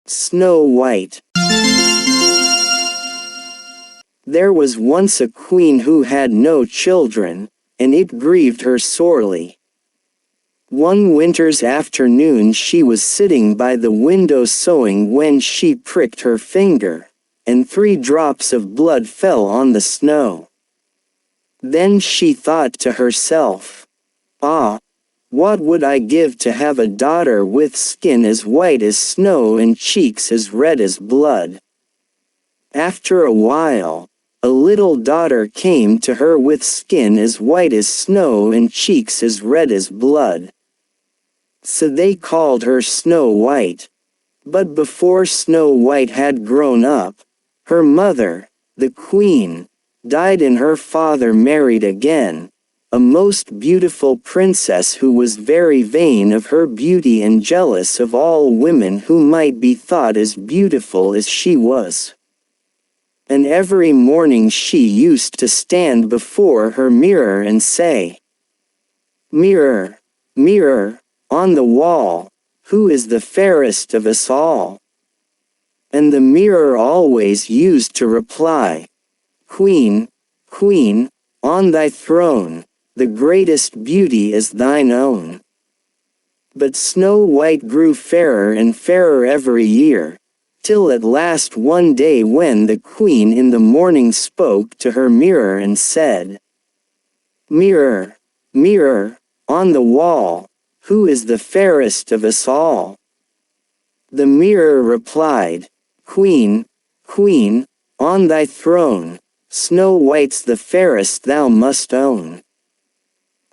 Snow White. There was once a queen who had no children, and it grieved her sorely. One winter's afternoon she was sitting by the window sewing when she pricked her finger, and 3 drops of blood fell on the snow. Then she thought to herself, "Ah, what would I give to have a daughter with skin as white as snow and cheeks as red as blood?" After a while, a little daughter came to her with skin as white as snow and cheeks as red as blood. So they called her Snow White. But before Snow White had grown up, her mother, the queen, died and her father married again, a most beautiful princess who was very vain of her beauty and jealous of all women who might be thought as beautiful as she was. And every morning she used to stand before her mirror and say, "Mirror, mirror, on the wall, who is the fairest of us all?" And the mirror always used to reply, "Queen, Queen, on thy throne, the greatest beauty is thine own." But Snow White grew fairer and fairer every year, till at last one day when the queen in the morning spoke to her mirror and said, "Mirror, mirror, on the wall, who is the fairest of us all?" The mirror replied, "Queen, Queen, on thy throne, Snow White's the fairest thou must own."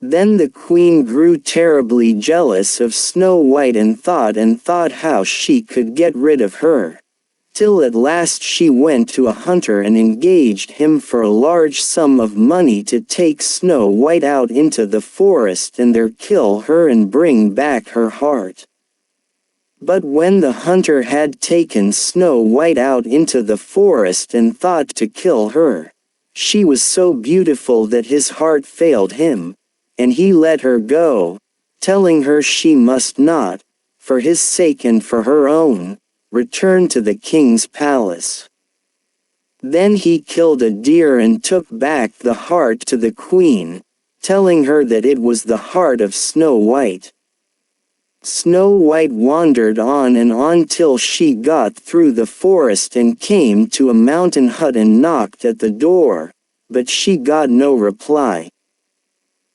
Then the queen grew terribly jealous of Snow White and thought how she could get rid of her, till at last she went to a hunter and engaged him for a large sum of money to take Snow White out into the forest and there kill her and bring back her heart. But when the hunter had taken Snow White out into the forest and thought to kill her, she was so beautiful that his heart failed him, and he let her go, telling her she must not, for his sake and for her own, return to the king's palace. Then he killed a deer and took back the heart to the queen, telling her that it was the heart of Snow White. Snow White wandered on and on till she got through the forest and came to a mountain hut and knocked at the door, but she got no reply.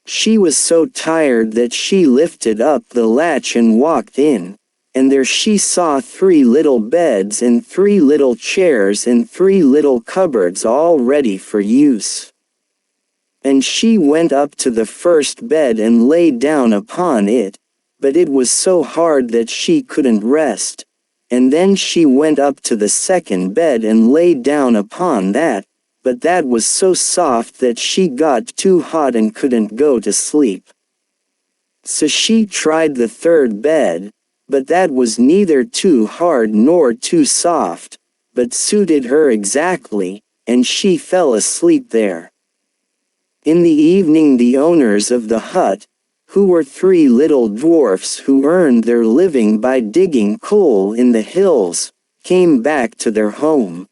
She was so tired that she lifted up the latch and walked in, and there she saw 3 little beds and 3 little chairs and 3 little cupboards all ready for use. And she went up to the first bed and lay down upon it, but it was so hard that she couldn't rest, and then she went up to the second bed and lay down upon that, but that was so soft that she got too hot and couldn't go to sleep. So she tried the third bed, but that was neither too hard nor too soft, but suited her exactly, and she fell asleep there. In the evening the owners of the hut, who were 3 little dwarfs who earned their living by digging coal in the hills, came back to their home.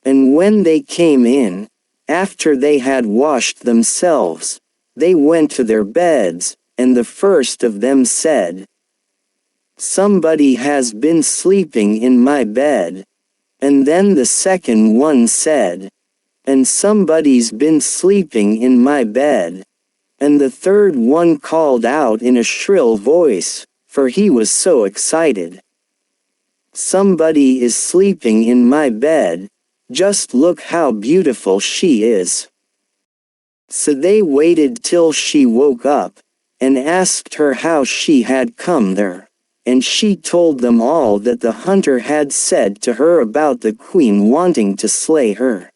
And when they came in, after they had washed themselves, they went to their beds, and the first of them said, "Somebody has been sleeping in my bed." And then the second one said, "And somebody's been sleeping in my bed." And the third one called out in a shrill voice, for he was so excited, "Somebody is sleeping in my bed, just look how beautiful she is." So they waited till she woke up, and asked her how she had come there, and she told them all that the hunter had said to her about the queen wanting to slay her.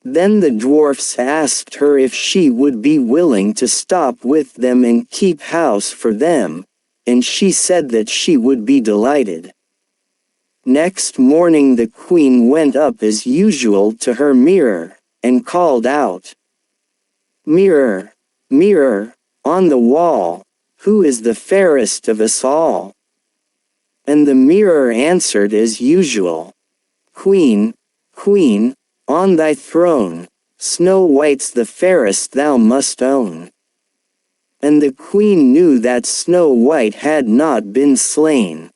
Then the dwarfs asked her if she would be willing to stop with them and keep house for them, and she said that she would be delighted. Next morning the queen went up as usual to her mirror, and called out, "Mirror, mirror, on the wall, who is the fairest of us all?" And the mirror answered as usual. Queen, Queen, on thy throne, Snow White's the fairest thou must own. And the queen knew that Snow White had not been slain.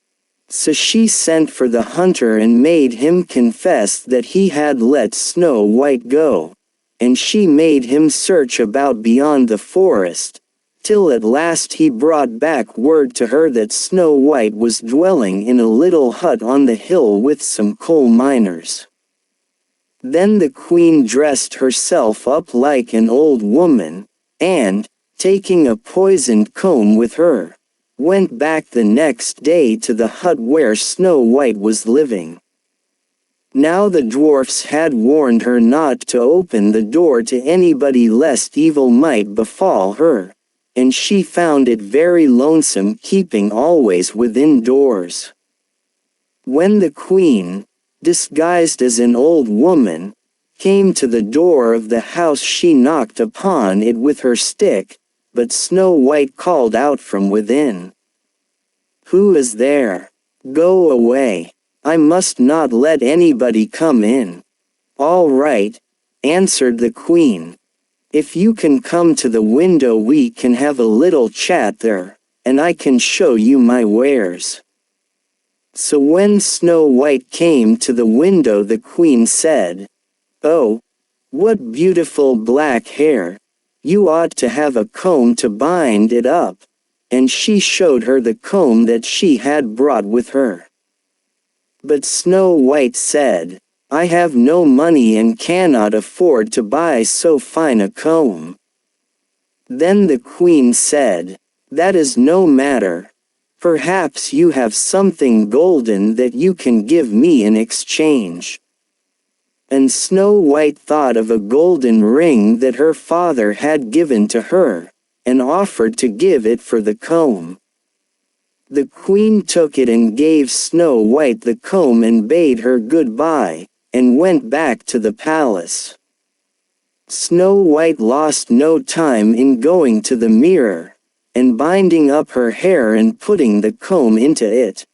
So she sent for the hunter and made him confess that he had let Snow White go. And she made him search about beyond the forest, till at last he brought back word to her that Snow White was dwelling in a little hut on the hill with some coal miners. Then the queen dressed herself up like an old woman, and, taking a poisoned comb with her, went back the next day to the hut where Snow White was living. Now the dwarfs had warned her not to open the door to anybody lest evil might befall her, and she found it very lonesome keeping always within doors. When the queen, disguised as an old woman, came to the door of the house, she knocked upon it with her stick, but Snow White called out from within, "Who is there? Go away. I must not let anybody come in." "All right," answered the queen. "If you can come to the window we can have a little chat there, and I can show you my wares." So when Snow White came to the window the queen said, "Oh, what beautiful black hair! You ought to have a comb to bind it up." And she showed her the comb that she had brought with her. But Snow White said, "I have no money and cannot afford to buy so fine a comb." Then the queen said, "That is no matter. Perhaps you have something golden that you can give me in exchange." And Snow White thought of a golden ring that her father had given to her, and offered to give it for the comb. The queen took it and gave Snow White the comb and bade her goodbye, and went back to the palace. Snow White lost no time in going to the mirror, and binding up her hair and putting the comb into it.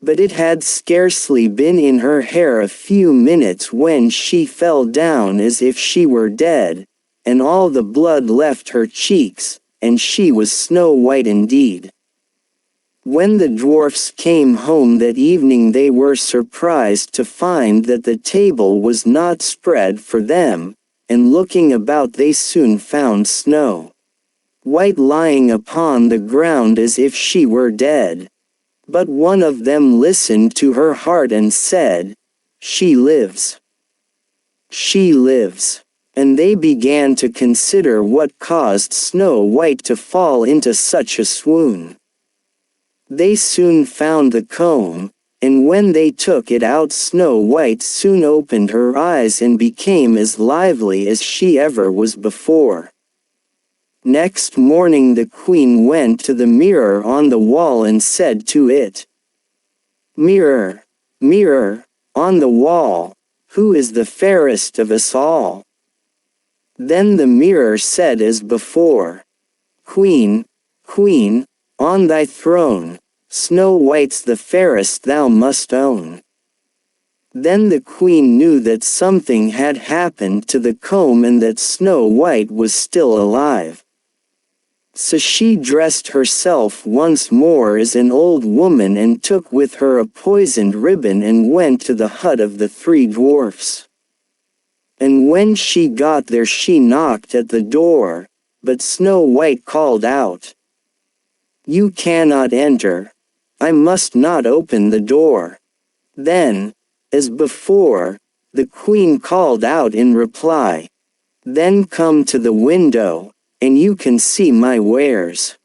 But it had scarcely been in her hair a few minutes when she fell down as if she were dead, and all the blood left her cheeks, and she was Snow White indeed. When the dwarfs came home that evening they were surprised to find that the table was not spread for them, and looking about they soon found Snow White lying upon the ground as if she were dead. But one of them listened to her heart and said, "She lives. She lives." And they began to consider what caused Snow White to fall into such a swoon. They soon found the comb, and when they took it out Snow White soon opened her eyes and became as lively as she ever was before. Next morning the queen went to the mirror on the wall and said to it, "Mirror, mirror, on the wall, who is the fairest of us all?" Then the mirror said as before, "Queen, Queen, on thy throne, Snow White's the fairest thou must own." Then the queen knew that something had happened to the comb and that Snow White was still alive. So she dressed herself once more as an old woman and took with her a poisoned ribbon and went to the hut of the three dwarfs. And when she got there she knocked at the door, but Snow White called out, "You cannot enter. I must not open the door." Then, as before, the queen called out in reply, "Then come to the window, and you can see my wares."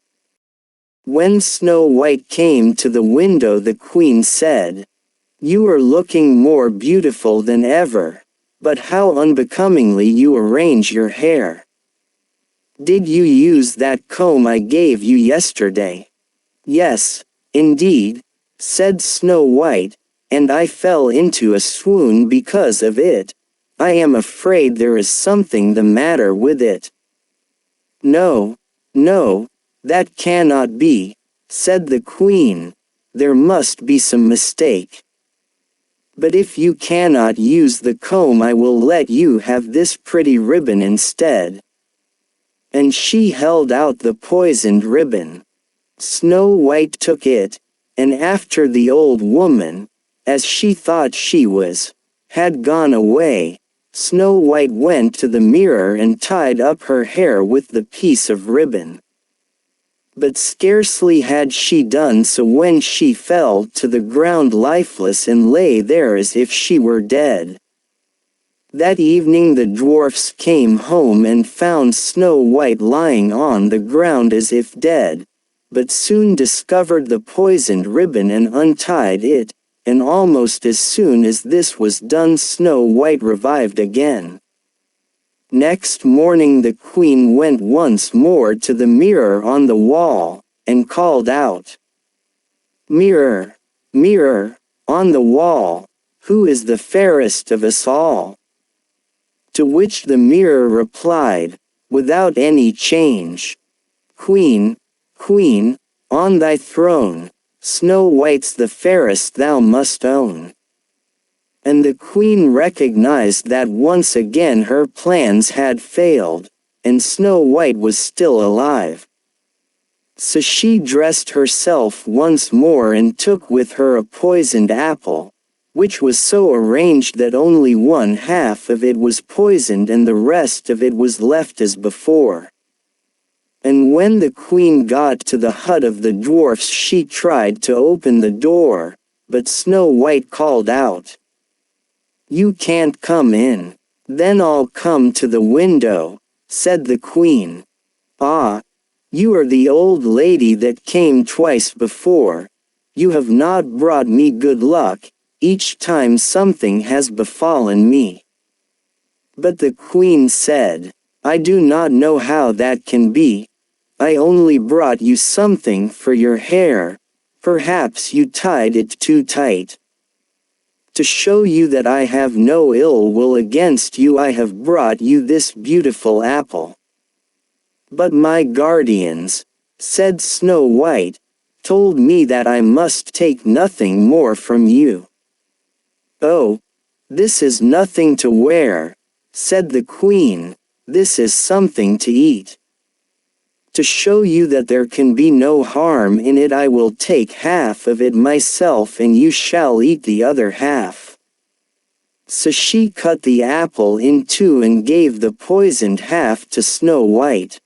When Snow White came to the window the queen said, "You are looking more beautiful than ever, but how unbecomingly you arrange your hair. Did you use that comb I gave you yesterday?" "Yes, indeed," said Snow White, "and I fell into a swoon because of it. I am afraid there is something the matter with it." "No, no, that cannot be," said the queen. there must be some mistake. But if you cannot use the comb, I will let you have this pretty ribbon instead." And she held out the poisoned ribbon. Snow White took it, and after the old woman, as she thought she was, had gone away, Snow White went to the mirror and tied up her hair with the piece of ribbon. But scarcely had she done so when she fell to the ground lifeless and lay there as if she were dead. That evening the dwarfs came home and found Snow White lying on the ground as if dead, but soon discovered the poisoned ribbon and untied it, and almost as soon as this was done Snow White revived again. Next morning the queen went once more to the mirror on the wall, and called out, "Mirror, mirror, on the wall, who is the fairest of us all?" To which the mirror replied, without any change, "Queen, Queen, on thy throne, Snow White's the fairest thou must own." And the queen recognized that once again her plans had failed, and Snow White was still alive. So she dressed herself once more and took with her a poisoned apple, which was so arranged that only one half of it was poisoned and the rest of it was left as before. And when the queen got to the hut of the dwarfs she tried to open the door, but Snow White called out, "You can't come in." "Then I'll come to the window," said the queen. "Ah, you are the old lady that came twice before. You have not brought me good luck, each time something has befallen me." But the queen said, "I do not know how that can be. I only brought you something for your hair. Perhaps you tied it too tight. To show you that I have no ill will against you, I have brought you this beautiful apple." "But my guardians," said Snow White, "told me that I must take nothing more from you." "Oh, this is nothing to wear," said the queen, "this is something to eat. To show you that there can be no harm in it, I will take half of it myself and you shall eat the other half." So she cut the apple in two and gave the poisoned half to Snow White.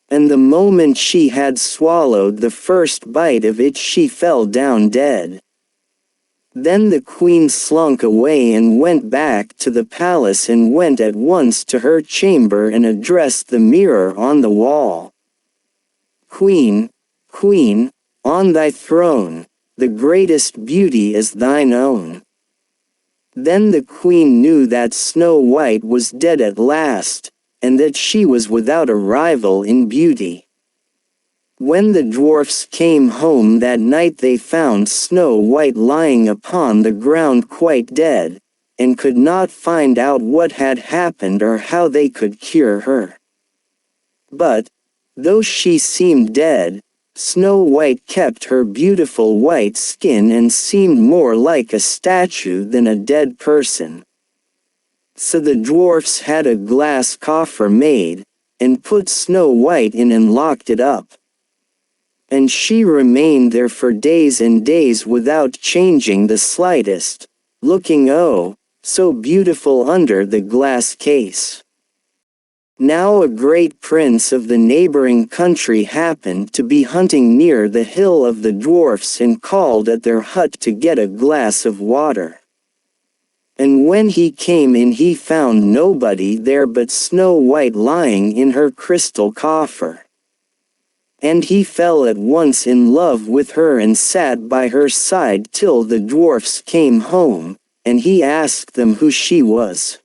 And the moment she had swallowed the first bite of it she fell down dead. Then the queen slunk away and went back to the palace and went at once to her chamber and addressed the mirror on the wall. "Queen, Queen, on thy throne, the greatest beauty is thine own." Then the queen knew that Snow White was dead at last, and that she was without a rival in beauty. When the dwarfs came home that night they found Snow White lying upon the ground quite dead, and could not find out what had happened or how they could cure her. But, though she seemed dead, Snow White kept her beautiful white skin and seemed more like a statue than a dead person. So the dwarfs had a glass coffer made, and put Snow White in and locked it up. And she remained there for days and days without changing the slightest, looking oh, so beautiful under the glass case. Now a great prince of the neighboring country happened to be hunting near the hill of the dwarfs and called at their hut to get a glass of water. And when he came in he found nobody there but Snow White lying in her crystal coffer. And he fell at once in love with her and sat by her side till the dwarfs came home, and he asked them who she was.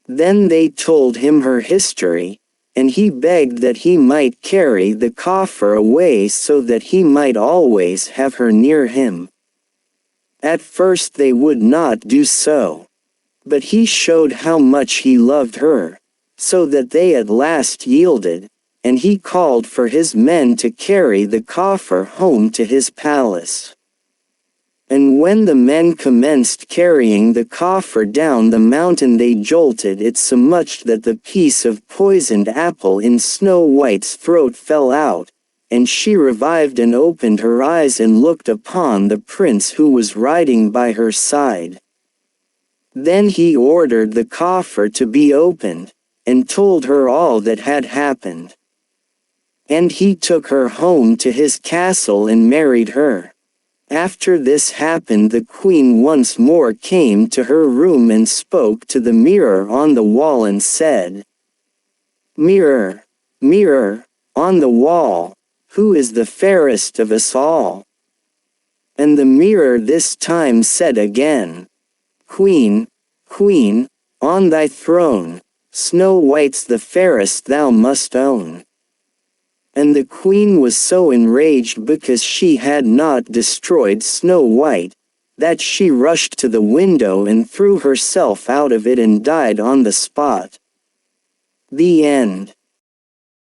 Then they told him her history, and he begged that he might carry the coffer away so that he might always have her near him. At first they would not do so. But he showed how much he loved her, so that they at last yielded, and he called for his men to carry the coffer home to his palace. And when the men commenced carrying the coffer down the mountain, they jolted it so much that the piece of poisoned apple in Snow White's throat fell out, and she revived and opened her eyes and looked upon the prince who was riding by her side. Then he ordered the coffer to be opened, and told her all that had happened. And he took her home to his castle and married her. After this happened, the queen once more came to her room and spoke to the mirror on the wall and said, "Mirror, mirror, on the wall, who is the fairest of us all?" And the mirror this time said again, "Queen, Queen, on thy throne, Snow White's the fairest thou must own." And the queen was so enraged because she had not destroyed Snow White, that she rushed to the window and threw herself out of it and died on the spot. The end.